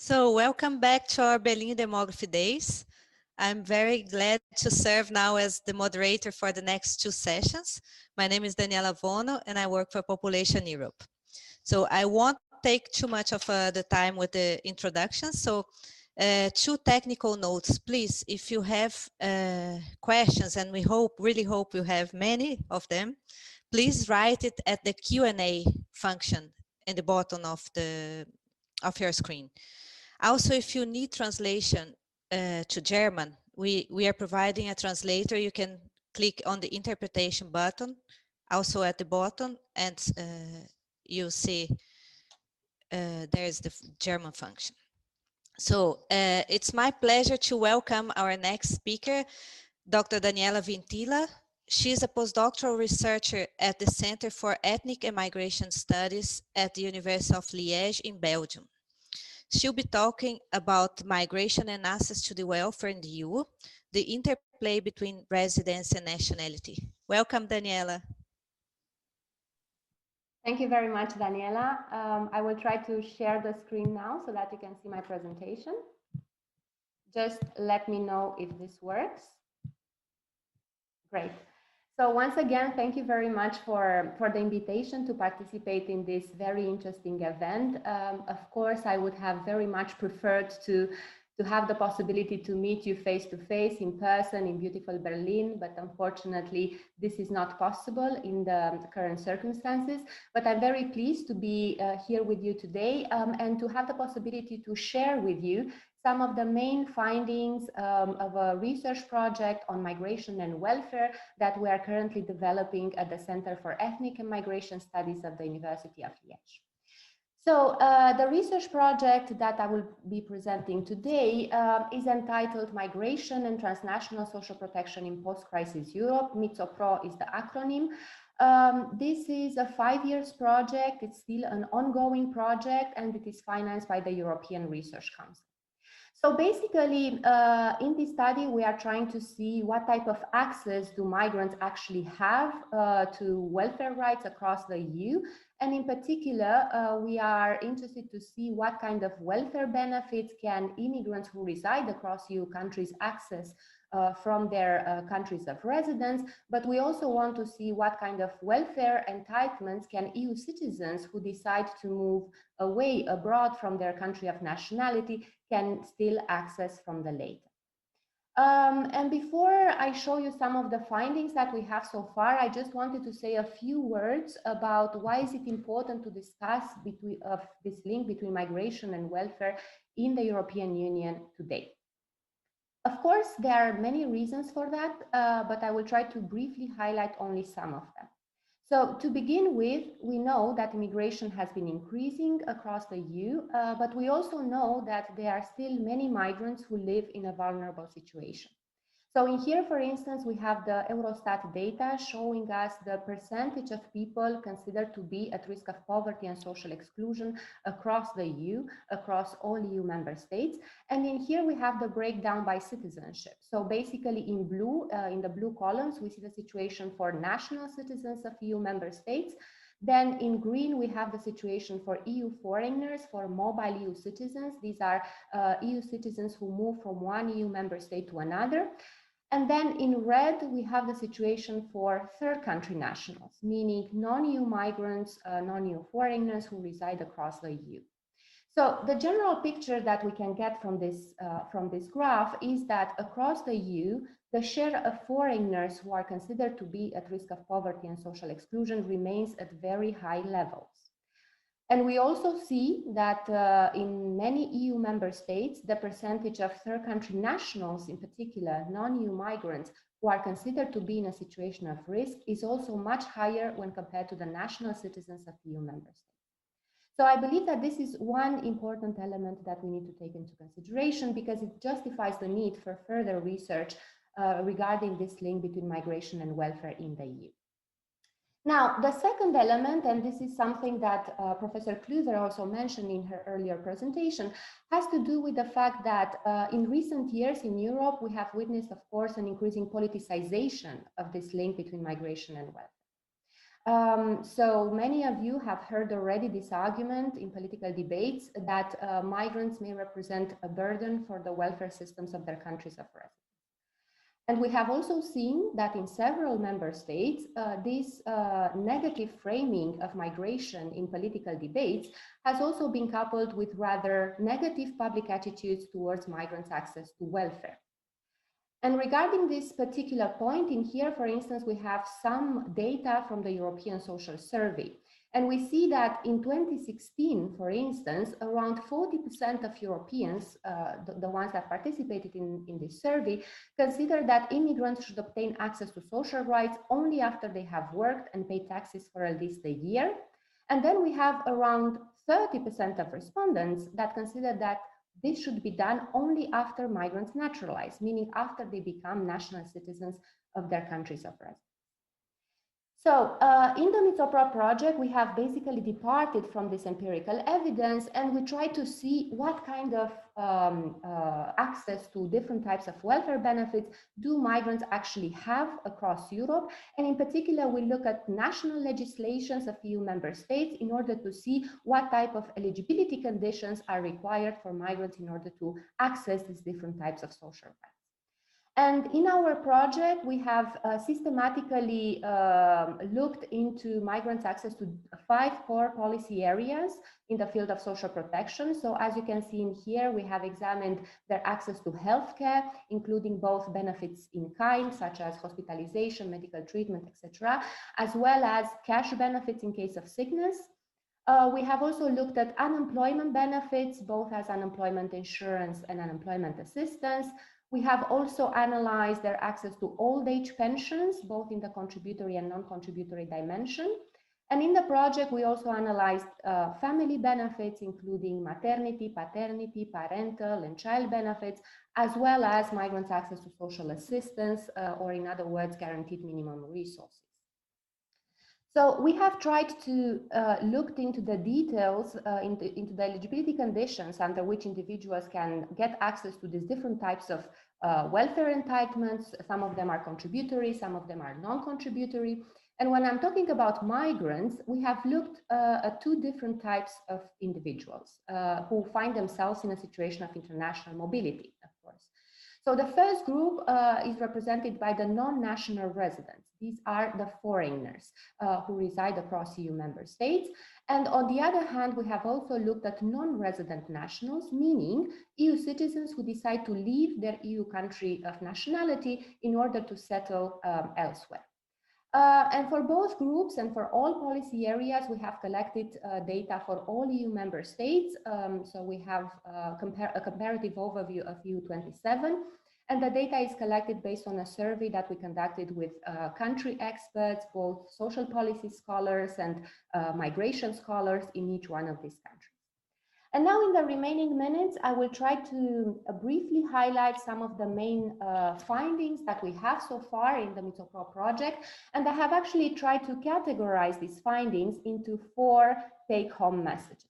So welcome back to our Berlin Demography Days. I'm very glad to serve now as the moderator for the next two sessions. My name is Daniela and I work for Population Europe. So I won't take too much of the time with the introduction. So two technical notes, please. If you have questions, and we really hope you have many of them, please write it at the Q&A function in the bottom of your screen. Also, if you need translation to German, we are providing a translator. You can click on the interpretation button, also at the bottom, and you see there's the German function. So it's my pleasure to welcome our next speaker, Dr. Daniela Vintila. She's a postdoctoral researcher at the Center for Ethnic and Migration Studies at the University of Liège in Belgium. She'll be talking about migration and access to the welfare in the EU, the interplay between residence and nationality. Welcome, Daniela. Thank you very much, Daniela. I will try to share the screen now so that you can see my presentation. Just let me know if this works. Great. So once again, thank you very much for the invitation to participate in this very interesting event. Of course, I would have very much preferred to have the possibility to meet you face to face in person in beautiful Berlin, but unfortunately this is not possible in the current circumstances. But I'm very pleased to be here with you today and to have the possibility to share with you some of the main findings of a research project on migration and welfare that we are currently developing at the Center for Ethnic and Migration Studies of the University of Liège. So the research project that I will be presenting today is entitled Migration and Transnational Social Protection in Post-Crisis Europe. MiTSoPro is the acronym. This is a 5-year project. It's still an ongoing project, and it is financed by the European Research Council. So basically, in this study, we are trying to see what type of access do migrants actually have to welfare rights across the EU. And in particular, we are interested to see what kind of welfare benefits can immigrants who reside across EU countries access from their countries of residence, but we also want to see what kind of welfare entitlements can EU citizens who decide to move away abroad from their country of nationality can still access from the later. And before I show you some of the findings that we have so far, I just wanted to say a few words about why is it important to discuss this link between migration and welfare in the European Union today. Of course, there are many reasons for that, but I will try to briefly highlight only some of them. So to begin with, we know that immigration has been increasing across the EU, but we also know that there are still many migrants who live in a vulnerable situation. So in here, for instance, we have the Eurostat data showing us the percentage of people considered to be at risk of poverty and social exclusion across the EU, across all EU member states. And in here, we have the breakdown by citizenship. So basically in blue, in the blue columns, we see the situation for national citizens of EU member states. Then in green, we have the situation for EU foreigners, for mobile EU citizens. These are EU citizens who move from one EU member state to another. And then in red, we have the situation for third country nationals, meaning non-EU migrants, non-EU foreigners who reside across the EU. So the general picture that we can get from this graph is that across the EU, the share of foreigners who are considered to be at risk of poverty and social exclusion remains at very high levels. And we also see that in many EU member states, the percentage of third country nationals, in particular non-EU migrants, who are considered to be in a situation of risk is also much higher when compared to the national citizens of EU member states. So I believe that this is one important element that we need to take into consideration because it justifies the need for further research regarding this link between migration and welfare in the EU. Now, the second element, and this is something that Professor Kluser also mentioned in her earlier presentation, has to do with the fact that in recent years in Europe, we have witnessed, of course, an increasing politicization of this link between migration and welfare. So many of you have heard already this argument in political debates that migrants may represent a burden for the welfare systems of their countries of residence. And we have also seen that in several member states, this negative framing of migration in political debates has also been coupled with rather negative public attitudes towards migrants' access to welfare. And regarding this particular point in here, for instance, we have some data from the European Social Survey. And we see that in 2016, for instance, around 40% of Europeans, the ones that participated in this survey, consider that immigrants should obtain access to social rights only after they have worked and paid taxes for at least a year. And then we have around 30% of respondents that consider that this should be done only after migrants naturalize, meaning after they become national citizens of their countries of residence. So in the MiTSoPro project, we have basically departed from this empirical evidence, and we try to see what kind of access to different types of welfare benefits do migrants actually have across Europe. And in particular, we look at national legislations of EU member states in order to see what type of eligibility conditions are required for migrants in order to access these different types of social rights. And in our project, we have systematically looked into migrants' access to 5 core policy areas in the field of social protection. So as you can see in here, we have examined their access to healthcare, including both benefits in kind, such as hospitalization, medical treatment, etc., as well as cash benefits in case of sickness. We have also looked at unemployment benefits, both as unemployment insurance and unemployment assistance. We have also analyzed their access to old age pensions, both in the contributory and non-contributory dimension. And in the project, we also analyzed family benefits, including maternity, paternity, parental, and child benefits, as well as migrants' access to social assistance, or in other words, guaranteed minimum resources. So we have tried to look into the details, into the eligibility conditions under which individuals can get access to these different types of welfare entitlements. Some of them are contributory, some of them are non-contributory. And when I'm talking about migrants, we have looked at 2 different types of individuals who find themselves in a situation of international mobility, of course. So the first group is represented by the non-national residents. These are the foreigners who reside across EU member states. And on the other hand, we have also looked at non-resident nationals, meaning EU citizens who decide to leave their EU country of nationality in order to settle elsewhere. And for both groups and for all policy areas, we have collected data for all EU member states. So we have a comparative overview of EU 27. And the data is collected based on a survey that we conducted with country experts, both social policy scholars and migration scholars in each one of these countries. And now in the remaining minutes, I will try to briefly highlight some of the main findings that we have so far in the MiTSoPro project. And I have actually tried to categorize these findings into 4 take-home messages.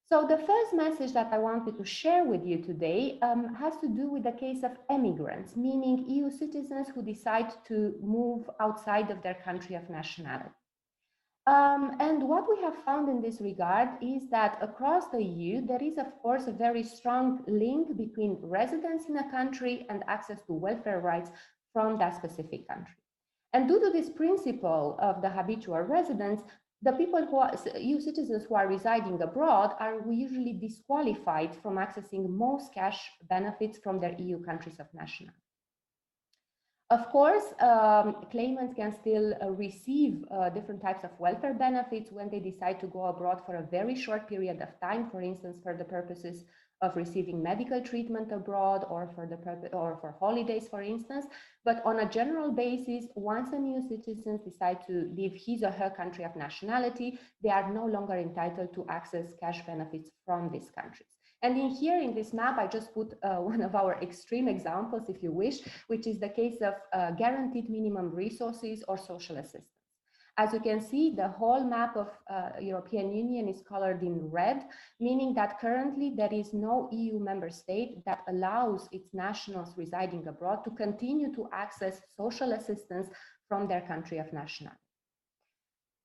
So the first message that I wanted to share with you today has to do with the case of immigrants, meaning EU citizens who decide to move outside of their country of nationality. And what we have found in this regard is that across the EU, there is, of course, a very strong link between residence in a country and access to welfare rights from that specific country. And due to this principle of the habitual residence, the people who are EU citizens who are residing abroad are usually disqualified from accessing most cash benefits from their EU countries of nationality. Of course, claimants can still receive different types of welfare benefits when they decide to go abroad for a very short period of time, for instance, for the purposes of receiving medical treatment abroad or for holidays, for instance. But on a general basis, once a new citizen decides to leave his or her country of nationality, they are no longer entitled to access cash benefits from these countries. And in here, in this map, I just put one of our extreme examples, if you wish, which is the case of guaranteed minimum resources or social assistance. As you can see, the whole map of European Union is colored in red, meaning that currently there is no EU member state that allows its nationals residing abroad to continue to access social assistance from their country of nationality.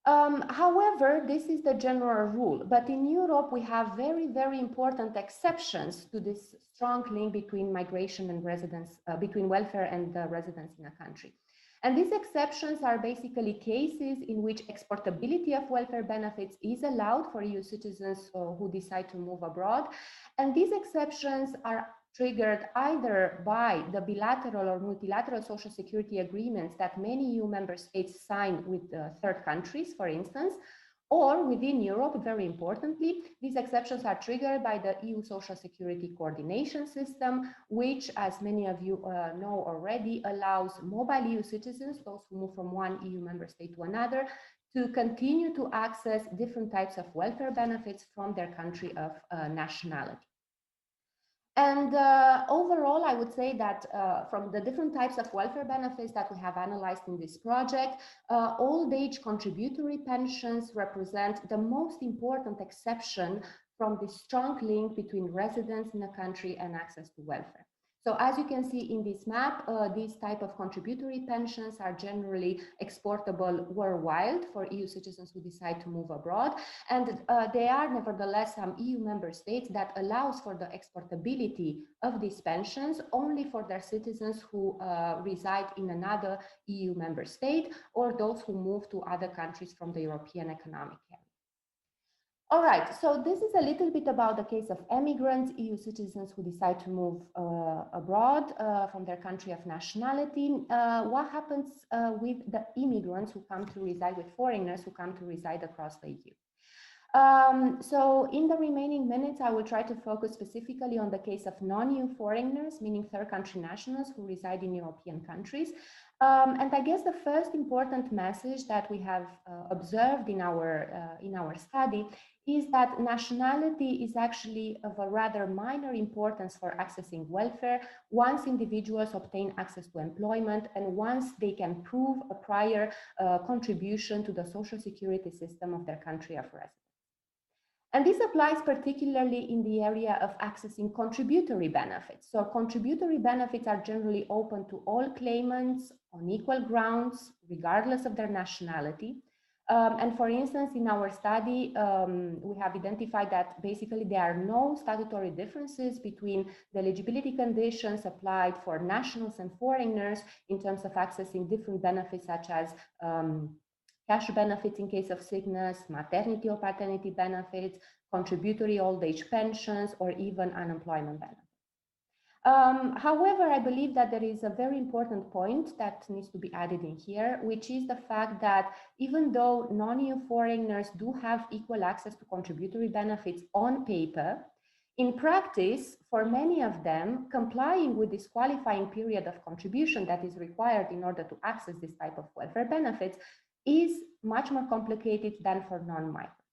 However, this is the general rule, but in Europe, we have very, very important exceptions to this strong link between migration and residence, between welfare and residence in a country. And these exceptions are basically cases in which exportability of welfare benefits is allowed for EU citizens who decide to move abroad. And these exceptions are triggered either by the bilateral or multilateral social security agreements that many EU member states sign with third countries, for instance, or within Europe, very importantly, these exceptions are triggered by the EU Social Security Coordination System, which, as many of you know already, allows mobile EU citizens, those who move from one EU member state to another, to continue to access different types of welfare benefits from their country of nationality. And overall, I would say that from the different types of welfare benefits that we have analyzed in this project, old age contributory pensions represent the most important exception from the strong link between residence in a country and access to welfare. So as you can see in this map, these type of contributory pensions are generally exportable worldwide for EU citizens who decide to move abroad. And there are nevertheless some EU member states that allows for the exportability of these pensions only for their citizens who reside in another EU member state or those who move to other countries from the European Economic Area. All right, so this is a little bit about the case of immigrants, EU citizens who decide to move abroad from their country of nationality. What happens with the immigrants who come to reside, with foreigners who come to reside across the EU? So in the remaining minutes, I will try to focus specifically on the case of non-EU foreigners, meaning third country nationals who reside in European countries. And I guess the first important message that we have observed in our study is that nationality is actually of a rather minor importance for accessing welfare once individuals obtain access to employment and once they can prove a prior contribution to the social security system of their country of residence. And this applies particularly in the area of accessing contributory benefits. So contributory benefits are generally open to all claimants on equal grounds, regardless of their nationality. And for instance, in our study, we have identified that basically there are no statutory differences between the eligibility conditions applied for nationals and foreigners in terms of accessing different benefits such as cash benefits in case of sickness, maternity or paternity benefits, contributory old age pensions, or even unemployment benefits. However, I believe that there is a very important point that needs to be added in here, which is the fact that even though non-EU foreigners do have equal access to contributory benefits on paper, in practice, for many of them, complying with this qualifying period of contribution that is required in order to access this type of welfare benefits is much more complicated than for non-migrants.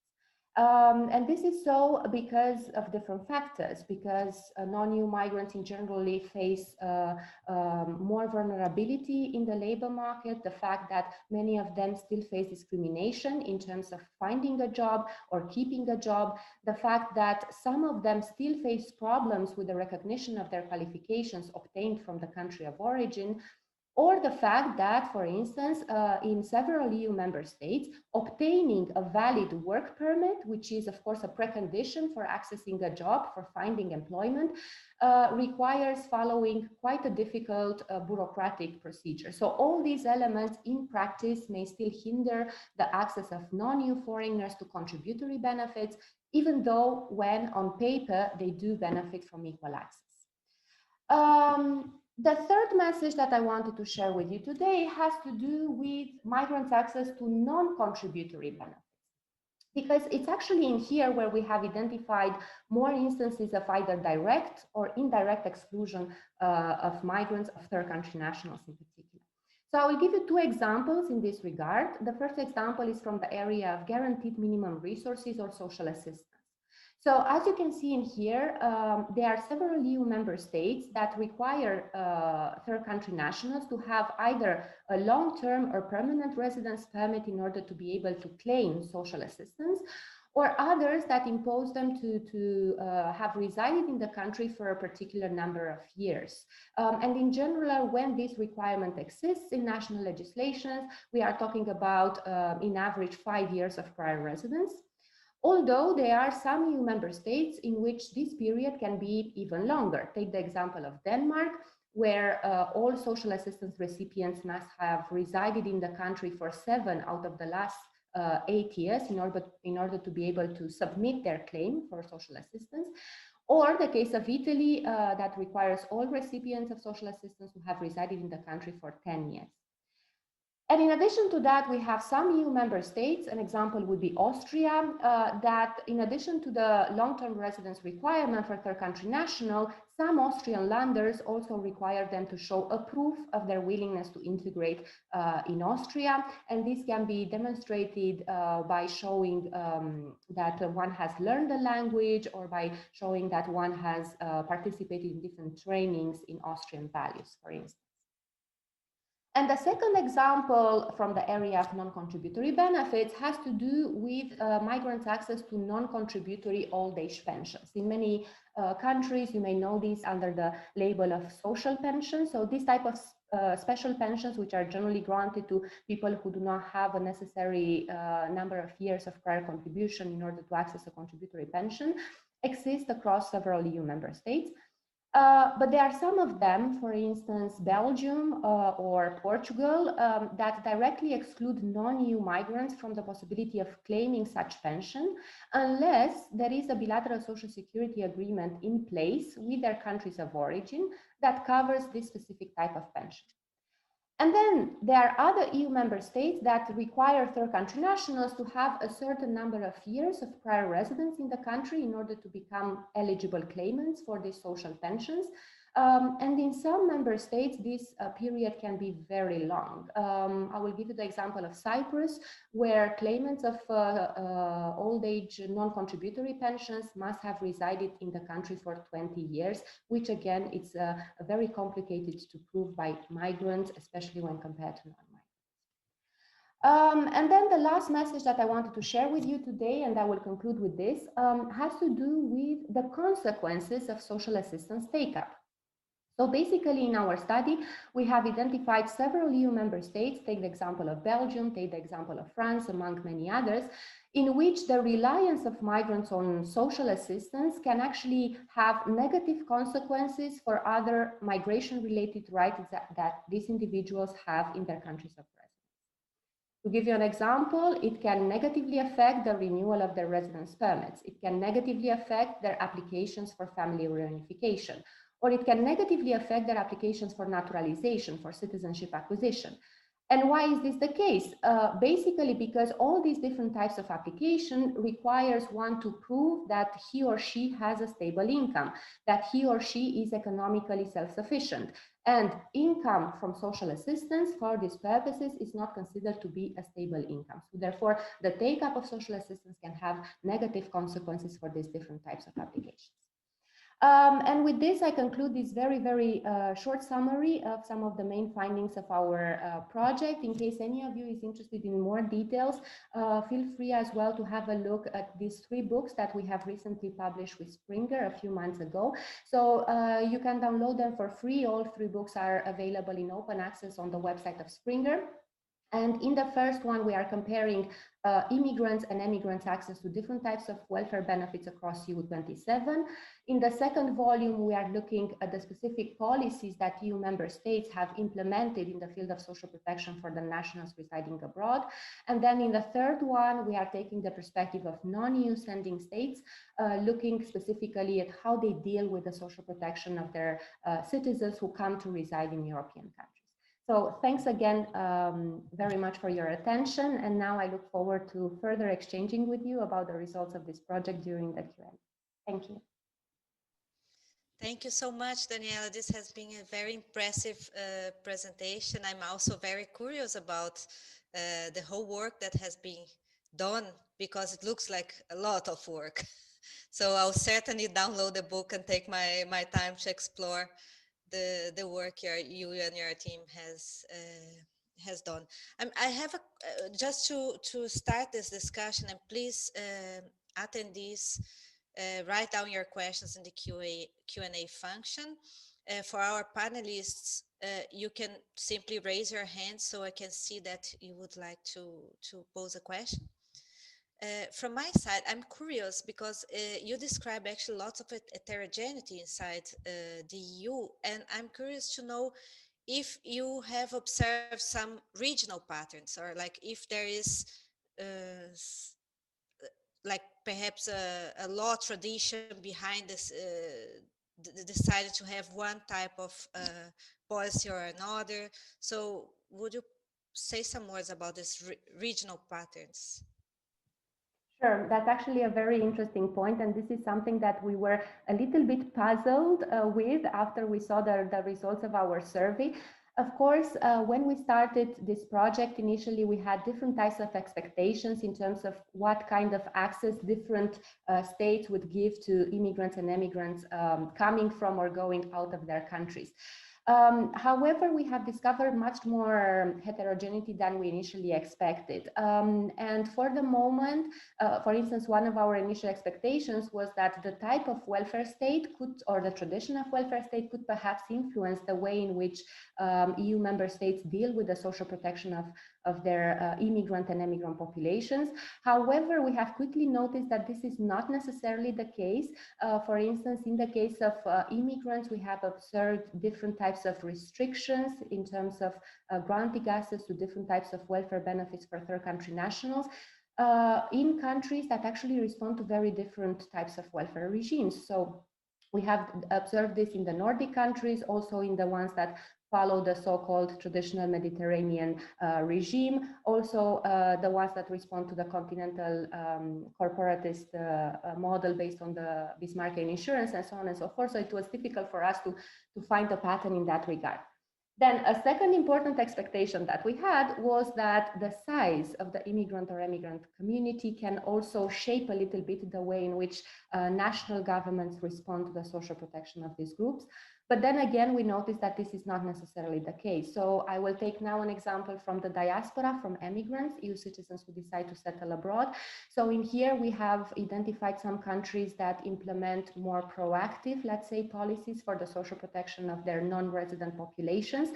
And this is so because of different factors, because non-EU migrants in generally face more vulnerability in the labor market, the fact that many of them still face discrimination in terms of finding a job or keeping a job, the fact that some of them still face problems with the recognition of their qualifications obtained from the country of origin, or the fact that, for instance, in several EU member states, obtaining a valid work permit, which is of course a precondition for accessing a job, for finding employment, requires following quite a difficult bureaucratic procedure. So all these elements in practice may still hinder the access of non-EU foreigners to contributory benefits, even though when on paper they do benefit from equal access. The third message that I wanted to share with you today has to do with migrants' access to non-contributory benefits, because it's actually in here where we have identified more instances of either direct or indirect exclusion of migrants, of third country nationals in particular. So I will give you two examples in this regard. The first example is from the area of guaranteed minimum resources or social assistance. So as you can see in here, there are several EU member states that require third country nationals to have either a long-term or permanent residence permit in order to be able to claim social assistance, or others that impose them to have resided in the country for a particular number of years. And in general, when this requirement exists in national legislations, we are talking about, in average, 5 years of prior residence. Although there are some EU member states in which this period can be even longer. Take the example of Denmark, where all social assistance recipients must have resided in the country for 7 out of the last 8 years in order to be able to submit their claim for social assistance. Or the case of Italy, that requires all recipients of social assistance to have resided in the country for 10 years. And in addition to that, we have some EU member states, an example would be Austria, that in addition to the long-term residence requirement for third country national, some Austrian landers also require them to show a proof of their willingness to integrate in Austria. And this can be demonstrated by showing that one has learned the language, or by showing that one has participated in different trainings in Austrian values, for instance. And the second example from the area of non-contributory benefits has to do with migrants' access to non-contributory old age pensions. In many countries, you may know this under the label of social pensions. So this type of special pensions, which are generally granted to people who do not have a necessary number of years of prior contribution in order to access a contributory pension, exist across several EU member states. But there are some of them, for instance, Belgium or Portugal, that directly exclude non-EU migrants from the possibility of claiming such pension, unless there is a bilateral social security agreement in place with their countries of origin that covers this specific type of pension. And then there are other EU member states that require third country nationals to have a certain number of years of prior residence in the country in order to become eligible claimants for these social pensions. And in some member states, this period can be very long. I will give you the example of Cyprus, where claimants of old age non-contributory pensions must have resided in the country for 20 years, which again, it's very complicated to prove by migrants, especially when compared to non-migrants. And then the last message that I wanted to share with you today, and I will conclude with this, has to do with the consequences of social assistance take-up. So basically, in our study, we have identified several EU member states, take the example of Belgium, take the example of France, among many others, in which the reliance of migrants on social assistance can actually have negative consequences for other migration-related rights that these individuals have in their countries of residence. To give you an example, it can negatively affect the renewal of their residence permits. It can negatively affect their applications for family reunification, or it can negatively affect their applications for naturalization, for citizenship acquisition. And why is this the case? Basically, because all these different types of application requires one to prove that he or she has a stable income, that he or she is economically self-sufficient. And income from social assistance for these purposes is not considered to be a stable income. So therefore, the take-up of social assistance can have negative consequences for these different types of applications. And with this, I conclude this very, very short summary of some of the main findings of our project. In case any of you is interested in more details, feel free as well to have a look at these 3 books that we have recently published with Springer a few months ago. So you can download them for free. All 3 books are available in open access on the website of Springer. And in the first one, we are comparing immigrants and emigrants' access to different types of welfare benefits across EU27. In the second volume, we are looking at the specific policies that EU member states have implemented in the field of social protection for the nationals residing abroad. And then in the third one, we are taking the perspective of non-EU sending states, looking specifically at how they deal with the social protection of their citizens who come to reside in European countries. So thanks again very much for your attention. And now I look forward to further exchanging with you about the results of this project during the Q&A. Thank you. Thank you so much, Daniela. This has been a very impressive presentation. I'm also very curious about the whole work that has been done, because it looks like a lot of work. So I'll certainly download the book and take my time to explore the work you and your team has done. I have just to start this discussion, and please attendees write down your questions in the Q&A function. For our panelists, you can simply raise your hand so I can see that you would like to pose a question. From my side, I'm curious because you describe actually lots of heterogeneity inside the EU, and I'm curious to know if you have observed some regional patterns, or like if there is uh, like perhaps a law tradition behind this decided to have one type of policy or another. So would you say some words about this regional patterns? Sure, that's actually a very interesting point, and this is something that we were a little bit puzzled with after we saw the results of our survey. Of course, when we started this project, initially we had different types of expectations in terms of what kind of access different states would give to immigrants and emigrants coming from or going out of their countries. However, we have discovered much more heterogeneity than we initially expected. And for the moment, for instance, one of our initial expectations was that the type of welfare state could, or the tradition of welfare state could perhaps influence the way in which EU member states deal with the social protection of their immigrant and emigrant populations. However, we have quickly noticed that this is not necessarily the case. For instance, in the case of immigrants, we have observed different types of restrictions in terms of granting access to different types of welfare benefits for third country nationals in countries that actually respond to very different types of welfare regimes. So we have observed this in the Nordic countries, also in the ones that follow the so-called traditional Mediterranean regime, also the ones that respond to the continental corporatist model based on the Bismarckian insurance and so on and so forth. So it was difficult for us to find a pattern in that regard. Then a second important expectation that we had was that the size of the immigrant or emigrant community can also shape a little bit the way in which national governments respond to the social protection of these groups. But then again, we noticed that this is not necessarily the case. So I will take now an example from the diaspora, from emigrants, EU citizens who decide to settle abroad. So in here, we have identified some countries that implement more proactive, let's say, policies for the social protection of their non-resident populations,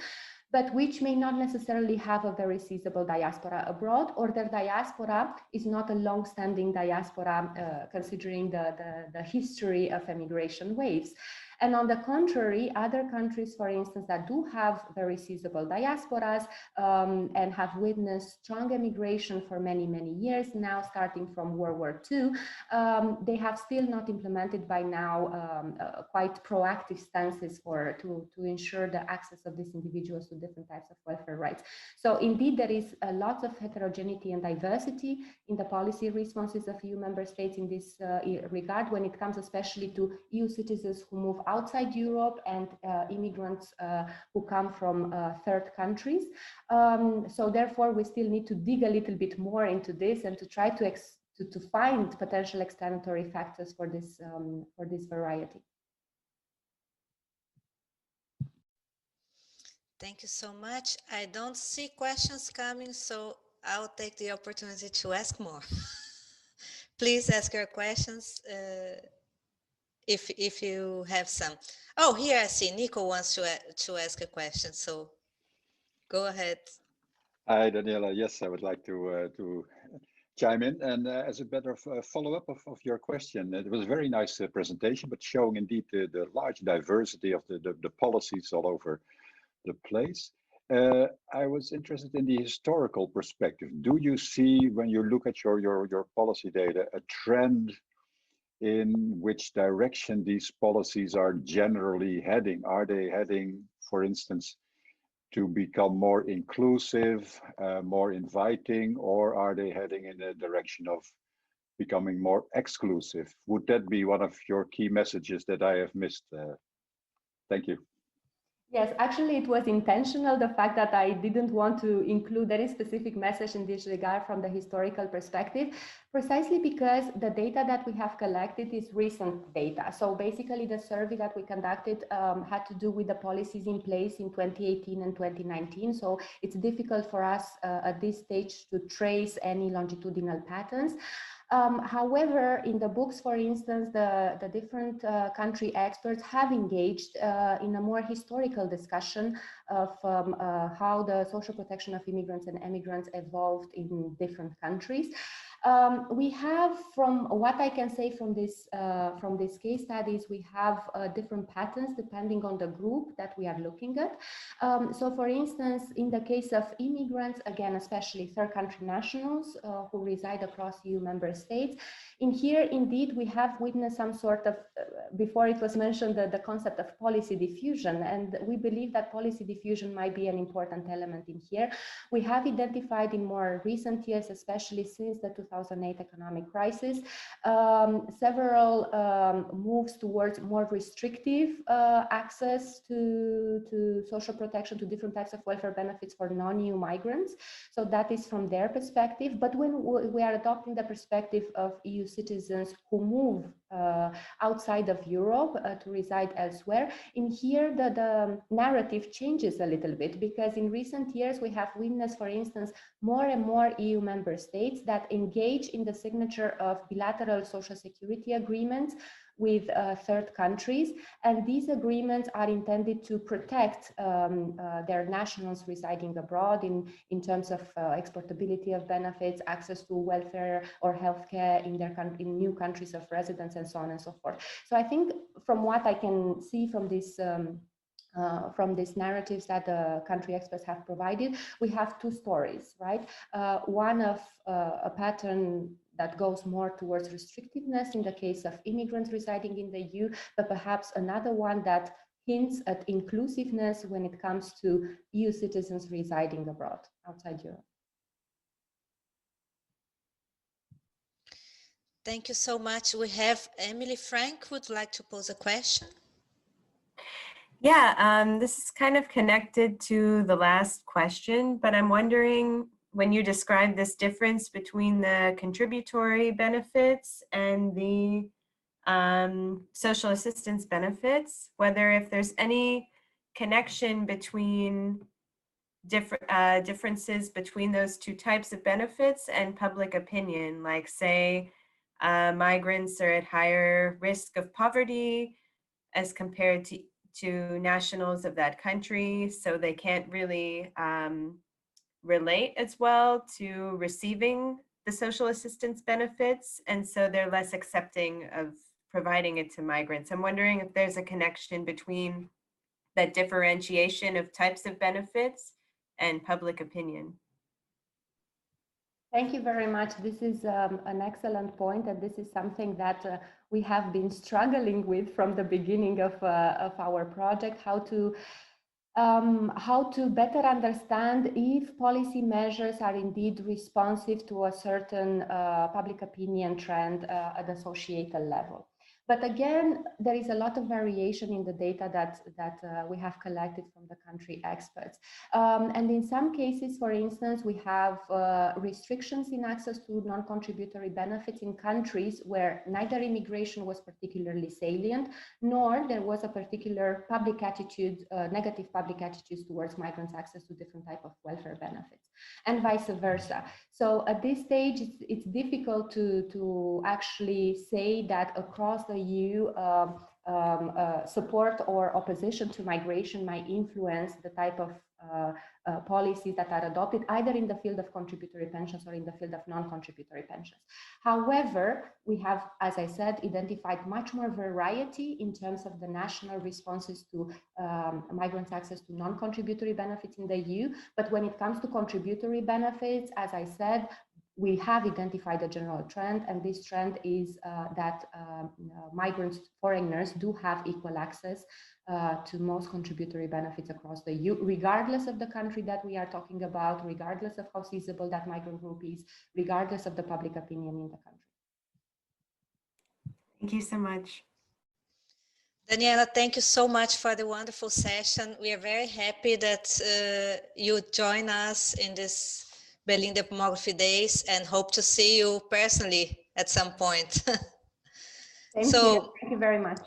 but which may not necessarily have a very sizable diaspora abroad, or their diaspora is not a long-standing diaspora considering the history of emigration waves. And on the contrary, other countries, for instance, that do have very sizable diasporas and have witnessed strong emigration for many, many years now, starting from World War II, they have still not implemented by now quite proactive stances to ensure the access of these individuals to different types of welfare rights. So indeed, there is a lot of heterogeneity and diversity in the policy responses of EU member states in this regard, when it comes especially to EU citizens who move outside Europe and immigrants who come from third countries. So therefore, we still need to dig a little bit more into this and to try to find potential explanatory factors for this variety. Thank you so much. I don't see questions coming, so I'll take the opportunity to ask more. Please ask your questions if you have some. Oh, here I see Nico wants to ask a question, so go ahead. Hi, Daniela. Yes, I would like to chime in. And as a better follow-up of your question, it was a very nice presentation, but showing indeed the large diversity of the policies all over the place. I was interested in the historical perspective. Do you see, when you look at your policy data, a trend in which direction these policies are generally heading? Are they heading, for instance, to become more inclusive, more inviting, or are they heading in the direction of becoming more exclusive? Would that be one of your key messages that I have missed? Thank you. Yes, actually, it was intentional, the fact that I didn't want to include any specific message in this regard from the historical perspective, precisely because the data that we have collected is recent data. So basically, the survey that we conducted had to do with the policies in place in 2018 and 2019. So it's difficult for us at this stage to trace any longitudinal patterns. However, in the books, for instance, the different country experts have engaged in a more historical discussion of how the social protection of immigrants and emigrants evolved in different countries. We have, from what I can say from this case studies, we have different patterns depending on the group that we are looking at. So for instance, in the case of immigrants, again, especially third country nationals who reside across EU member states, in here, indeed, we have witnessed some sort of, before it was mentioned, the concept of policy diffusion, and we believe that policy diffusion might be an important element in here. We have identified in more recent years, especially since the 2008 economic crisis, several moves towards more restrictive access to social protection, to different types of welfare benefits for non-EU migrants. So that is from their perspective. But when we are adopting the perspective of EU citizens who move outside of Europe to reside elsewhere, in here the narrative changes a little bit, because in recent years we have witnessed, for instance, more and more EU member states that engage in the signature of bilateral social security agreements with third countries, and these agreements are intended to protect their nationals residing abroad in terms of exportability of benefits, access to welfare or healthcare in new countries of residence, and so on and so forth. So I think from what I can see from this from these narratives that the country experts have provided, we have two stories, right? One of a pattern that goes more towards restrictiveness in the case of immigrants residing in the EU, but perhaps another one that hints at inclusiveness when it comes to EU citizens residing abroad, outside Europe. Thank you so much. We have Emily Frank who would like to pose a question. Yeah, this is kind of connected to the last question, but I'm wondering, when you describe this difference between the contributory benefits and the social assistance benefits, whether if there's any connection between differences between those two types of benefits and public opinion, like say migrants are at higher risk of poverty as compared to nationals of that country, so they can't really relate as well to receiving the social assistance benefits, and so they're less accepting of providing it to migrants. I'm wondering if there's a connection between that differentiation of types of benefits and public opinion. Thank you very much. This is an excellent point, and this is something that we have been struggling with from the beginning of our project, how to better understand if policy measures are indeed responsive to a certain public opinion trend at a societal level. But again, there is a lot of variation in the data that we have collected from the country experts. And in some cases, for instance, we have restrictions in access to non-contributory benefits in countries where neither immigration was particularly salient, nor there was a particular public attitude, negative public attitudes towards migrants' access to different type of welfare benefits, and vice versa. So at this stage, it's difficult to actually say that across the EU, support or opposition to migration might influence the type of policies that are adopted, either in the field of contributory pensions or in the field of non-contributory pensions. However, we have, as I said, identified much more variety in terms of the national responses to migrants' access to non-contributory benefits in the EU. But when it comes to contributory benefits, as I said, we have identified a general trend, and this trend is that migrants, foreigners, do have equal access to most contributory benefits across the EU, regardless of the country that we are talking about, regardless of how feasible that migrant group is, regardless of the public opinion in the country. Thank you so much. Daniela, thank you so much for the wonderful session. We are very happy that you join us in this Berlin Demography Days, and hope to see you personally at some point. Thank you very much.